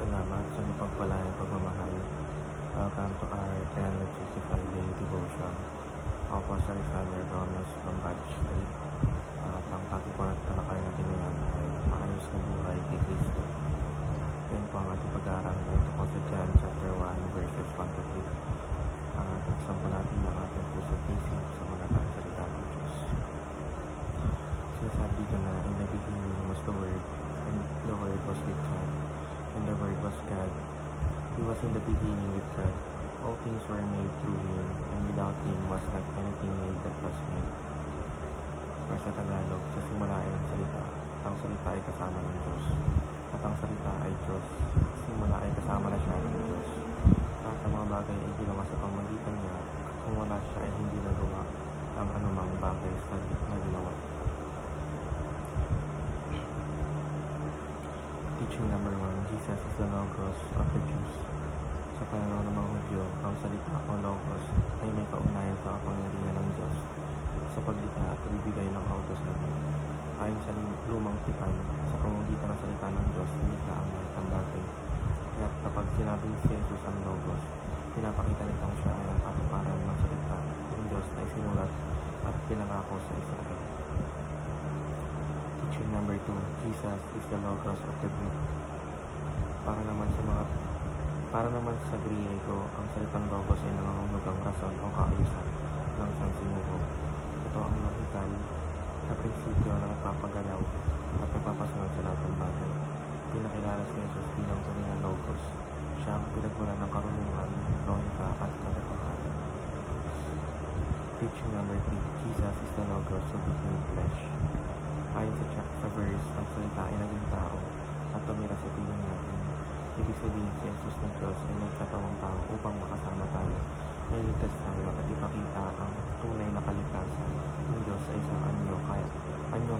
salamat sa iyong pagpalayang pagmamahal. Welcome to our 365 day devotion. Ako po sa Alexander Gomez from Batch 3. At ang topic po na talakay natin ngayon ay maayos na buhay kay Kristo. Yan po ang ating pag-aaral ito po sa John chapter 1 verses 1 to 3. Buksan po natin ang ating puso't isip sa mga salita ng Diyos. Sinasabi dito na in the beginning was the Word, and the Word was with God, and the Word was God. He was in the beginning with God. All things were made through Him, and without Him was not anything made that was made. Or sa Tagalog, sa simula ay ang salita ay kasama ng Diyos. At ang salita ay Diyos, simula ay kasama na siya ng Diyos. Lahat ng mga bagay ay ginawa sa pamamagitan niya, kung wala siya ay hindi nagawa ang anumang bagay na ginawa. Teaching number 1, Jesus is the Logos of the Jews. Sa pananaw ng mga Hudyo, ang salita o Logos ay may kaugnayan sa kapangyarihan ng Diyos sa paglikha at ibibigay ng kautosan. Ayon sa lumang tipan, sa pamamagitan ng salita ng Diyos, nilikha ang lahat ng bagay. Kaya kapag sinabing si Jesus ang Logos, pinapakita nitong siya ay ang katuparan ng salita ng Diyos na isinulat at pinangako sa Israel. Teaching number 2, Jesus is the Logos of the Greek. Para naman sa Griego, ang salitang Logos ay nangangahulugang rason o kaayusan ng isang sinuko. Ito ang lohikal na prinsipyo na nagpapagalaw at nagpapasunod sa lahat ng bagay. Pinakilala si Jesus bilang tunay na Logos. Siya ang pinagmulan ng karunungan, lohika at katotohanan. Teaching number 3, Jesus is the Logos who became flesh. Ayon sa verse, ang salita ay naging tao at tumira sa piling natin. Ibig sabihin si Jesus ng Diyos ay nagkatawang tao upang makasama tayo, nailigtas tayo at ipakita ang tunay na kalikasan ng Diyos sa isang anyong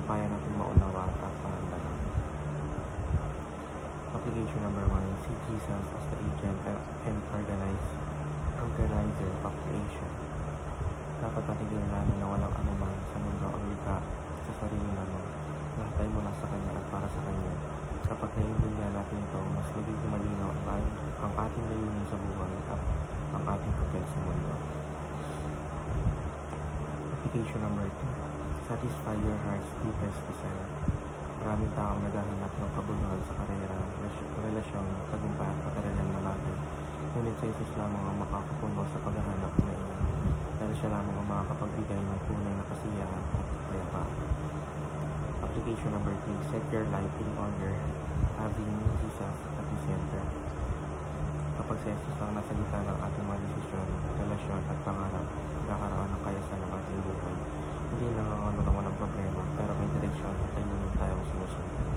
kaya natin maunawaan at parandaman. Application number 1, see Jesus as the agent and organizer of creation. Dapat natigil namin na walang anuman sa mundo ang likha sa sarili namin. Lahat ay mula sa Kanya at para sa Kanya. Kapag naiintindihan natin ito, mas magiging malinaw ang ating layunin sa buhay at ang ating papel sa mundo. Application number 2, satisfy your heart's deepest desire. Maraming taong naghahanap ng kabuluhan sa karera, relasyon, tagumpay at material na bagay. Ngunit sa Jesus lamang ang makakapuno sa paghahanap na iyon, dahil siya lamang ang makakapagbigay ng tunay na kasiyahan at kapayapaan. Application number 3, set your life in order, having Jesus at the center. Kapag si Jesus ang nasa gitna ng ating mga desisyon, relasyon at pangarap, nagkakaroon ng kayasan ng ating buhay. Hindi nangangano ng walang problema, pero may direksyon at layunin tayong sinusunod.